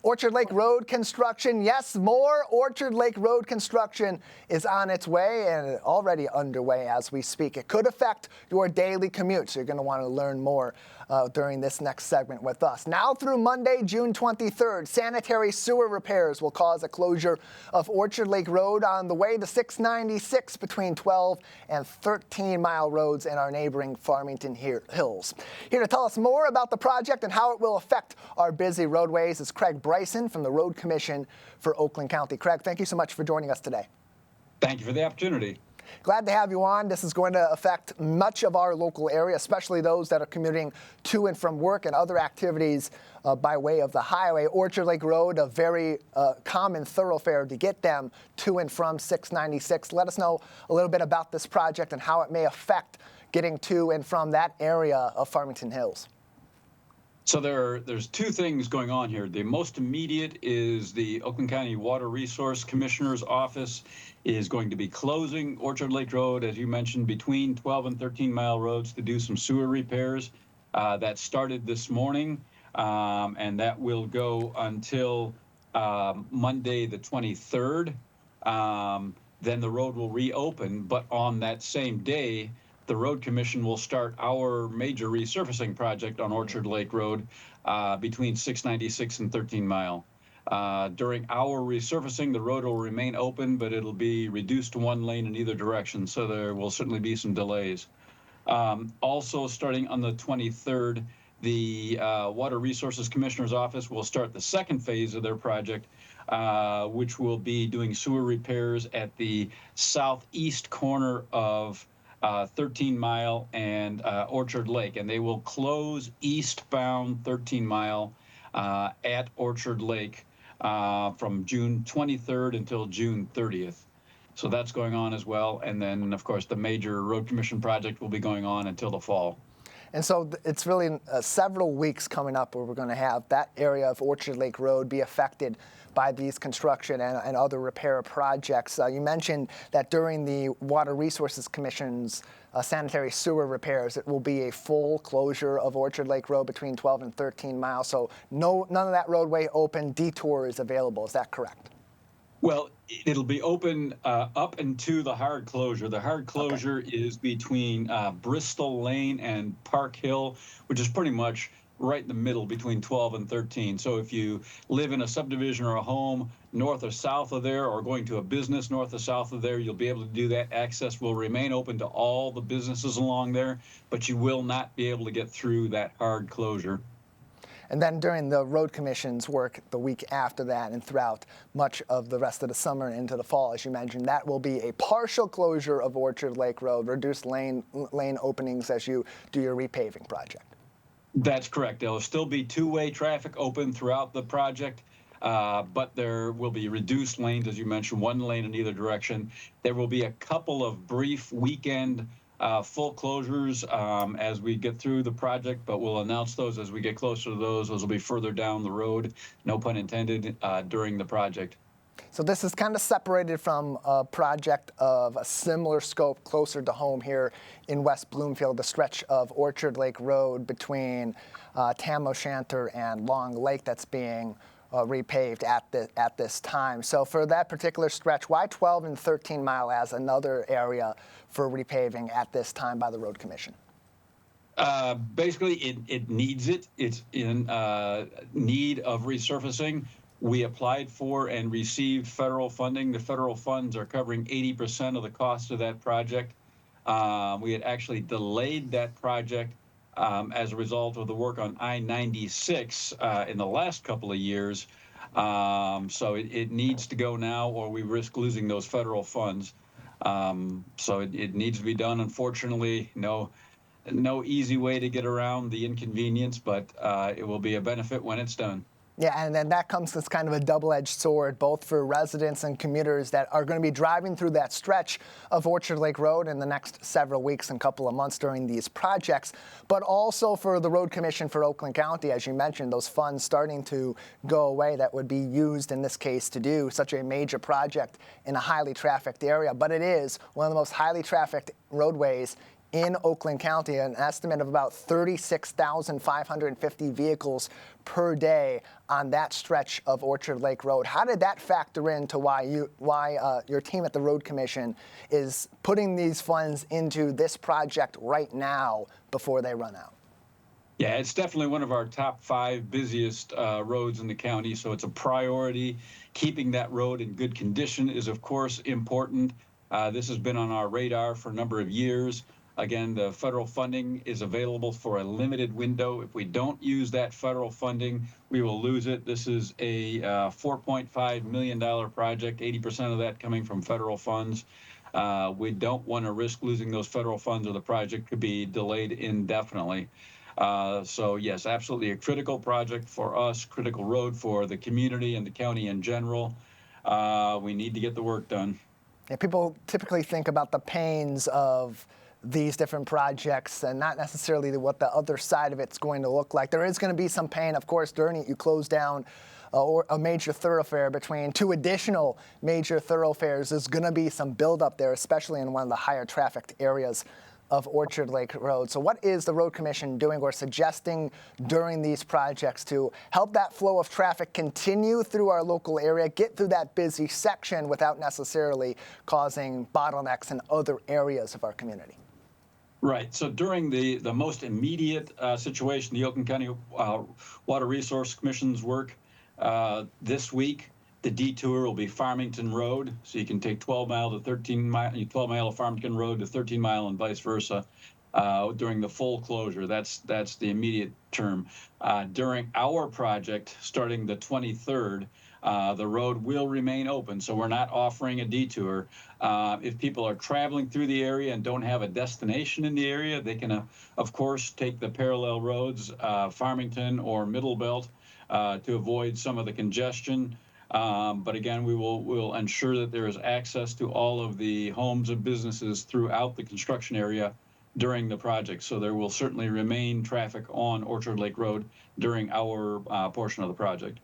Orchard Lake Road construction, yes, more Orchard Lake Road construction is on its way and already underway as we speak. It could affect your daily commute, so you're going to want to learn more during this next segment with us. Now through Monday, June 23rd, sanitary sewer repairs will cause a closure of Orchard Lake Road on the way to 696 between 12 and 13 Mile Roads in our neighboring Farmington Hills. Here to tell us more about the project and how it will affect our busy roadways is Craig Bryson from the Road Commission for Oakland County. Craig, thank you so much for joining us today. Thank you for the opportunity. Glad to have you on. This is going to affect much of our local area, especially those that are commuting to and from work and other activities by way of the highway. Orchard Lake Road, a very common thoroughfare to get them to and from 696. Let us know a little bit about this project and how it may affect getting to and from that area of Farmington Hills. So there's two things going on here. The most immediate is the Oakland County Water Resource Commissioner's office is going to be closing Orchard Lake Road, as you mentioned, between 12 and 13 Mile Roads to do some sewer repairs. That started this morning, and that will go until Monday the 23rd. Then the road will reopen, but on that same day, the Road Commission will start our major resurfacing project on Orchard Lake Road between 696 and 13 Mile. During our resurfacing, the road will remain open, but it'll be reduced to one lane in either direction, so there will certainly be some delays. Also, starting on the 23rd, the Water Resources Commissioner's Office will start the second phase of their project, which will be doing sewer repairs at the southeast corner of 13 Mile and Orchard Lake, and they will close eastbound 13 Mile at Orchard Lake from June 23rd until June 30th. So that's going on as well. And then, of course, the major Road Commission project will be going on until the fall. And so it's really several weeks coming up where we're going to have that area of Orchard Lake Road be affected by these construction and other repair projects. You mentioned that during the Water Resources Commission's sanitary sewer repairs, it will be a full closure of Orchard Lake Road between 12 and 13 miles. So none of that roadway open, detour is available. Is that correct? Well, it'll be open up into the hard closure. The hard closure is between Bristol Lane and Park Hill, which is pretty much right in the middle between 12 and 13. So if you live in a subdivision or a home north or south of there, or going to a business north or south of there, you'll be able to do that. Access will remain open to all the businesses along there, but you will not be able to get through that hard closure. And then during the Road Commission's work the week after that and throughout much of the rest of the summer and into the fall, as you mentioned, that will be a partial closure of Orchard Lake Road, reduced lane openings as you do your repaving project. That's correct. There'll still be two-way traffic open throughout the project, but there will be reduced lanes, as you mentioned, one lane in either direction. There will be a couple of brief weekend full closures as we get through the project, but we'll announce those as we get closer to those. Those will be further down the road, no pun intended, during the project. So this is kind of separated from a project of a similar scope closer to home here in West Bloomfield, the stretch of Orchard Lake Road between Tam O'Shanter and Long Lake that's being repaved at this time. So for that particular stretch, why 12 and 13 Mile as another area for repaving at this time by the Road Commission? Basically, it needs it. It's in need of resurfacing. We applied for and received federal funding. The federal funds are covering 80% of the cost of that project. We had actually delayed that project as a result of the work on I-96 in the last couple of years. So it needs to go now, or we risk losing those federal funds. So it needs to be done. Unfortunately, no easy way to get around the inconvenience, but it will be a benefit when it's done. Yeah, and then that comes as kind of a double-edged sword, both for residents and commuters that are going to be driving through that stretch of Orchard Lake Road in the next several weeks and couple of months during these projects, but also for the Road Commission for Oakland County, as you mentioned, those funds starting to go away that would be used in this case to do such a major project in a highly trafficked area. But it is one of the most highly trafficked roadways in Oakland County, an estimate of about 36,550 vehicles per day on that stretch of Orchard Lake Road. How did that factor into why your team at the Road Commission is putting these funds into this project right now before they run out? Yeah, it's definitely one of our top 5 busiest roads in the county, so it's a priority. Keeping that road in good condition is, of course, important. This has been on our radar for a number of years. Again, the federal funding is available for a limited window. If we don't use that federal funding, we will lose it. This is a $4.5 million project, 80% of that coming from federal funds. We don't want to risk losing those federal funds, or the project could be delayed indefinitely. So yes, absolutely a critical project for us, critical road for the community and the county in general. We need to get the work done. Yeah, people typically think about the pains of these different projects and not necessarily what the other side of it's going to look like. There is going to be some pain, of course, during it. You close down a major thoroughfare between 2 additional major thoroughfares. There's going to be some buildup there, especially in one of the higher trafficked areas of Orchard Lake Road. So what is the Road Commission doing or suggesting during these projects to help that flow of traffic continue through our local area, get through that busy section without necessarily causing bottlenecks in other areas of our community? Right. So during the most immediate situation, the Oakland County Water Resource Commission's work this week, the detour will be Farmington Road, so you can take 12 mile to 13 mile, 12 mile of Farmington Road to 13 mile and vice versa during the full closure. That's the immediate term. During our project, starting the 23rd, the road will remain open, so we're not offering a detour. If people are traveling through the area and don't have a destination in the area, they can, of course, take the parallel roads, Farmington or Middle Belt, to avoid some of the congestion. But again, we'll ensure that there is access to all of the homes and businesses throughout the construction area during the project. So there will certainly remain traffic on Orchard Lake Road during our portion of the project.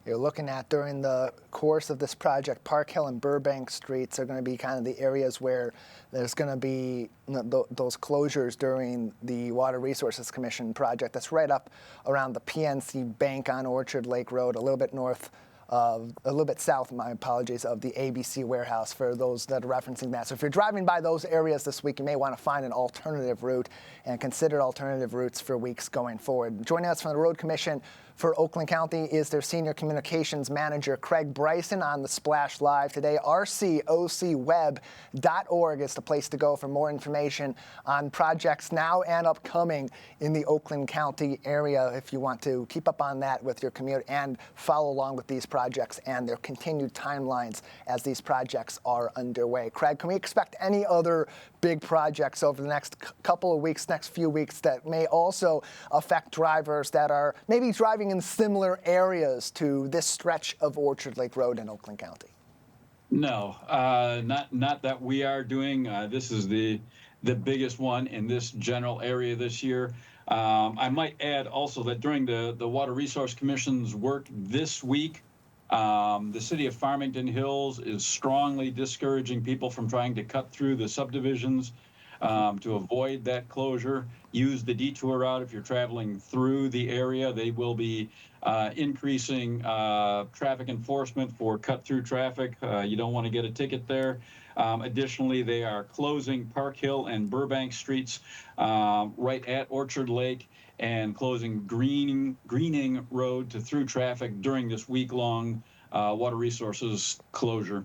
You're looking at during the course of this project, Park Hill and Burbank Streets are going to be kind of the areas where there's going to be those closures during the Water Resources Commission project. That's right up around the PNC Bank on Orchard Lake Road, a little bit north. A little bit south, my apologies, of the ABC warehouse for those that are referencing that. So if you're driving by those areas this week, you may want to find an alternative route and consider alternative routes for weeks going forward. Joining us from the Road Commission for Oakland County is their Senior Communications Manager, Craig Bryson, on the Splash Live today. rcocweb.org is the place to go for more information on projects now and upcoming in the Oakland County area if you want to keep up on that with your commute and follow along with these projects and their continued timelines as these projects are underway. Craig, can we expect any other big projects over the next couple of weeks, next few weeks, that may also affect drivers that are maybe driving in similar areas to this stretch of Orchard Lake Road in Oakland County? No, not that we are doing. This is the biggest one in this general area this year. I might add also that during the Water Resource Commission's work this week, the city of Farmington Hills is strongly discouraging people from trying to cut through the subdivisions to avoid that closure. Use the detour route if you're traveling through the area. They will be increasing traffic enforcement for cut-through traffic. You don't want to get a ticket there. Additionally, they are closing Park Hill and Burbank Streets right at Orchard Lake and closing Greening Road to through traffic during this week-long water resources closure.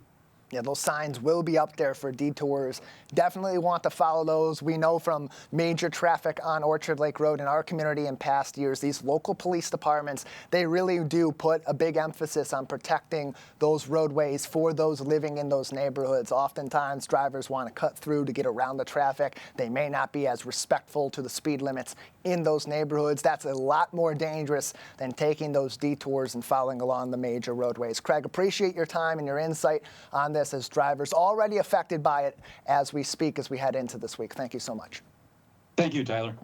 Yeah, those signs will be up there for detours. Definitely want to follow those. We know from major traffic on Orchard Lake Road in our community in past years, these local police departments, they really do put a big emphasis on protecting those roadways for those living in those neighborhoods. Oftentimes, drivers want to cut through to get around the traffic. They may not be as respectful to the speed limits in those neighborhoods. That's a lot more dangerous than taking those detours and following along the major roadways. Craig, appreciate your time and your insight on this as drivers already affected by it as we speak, as we head into this week. Thank you so much. Thank you, Tyler.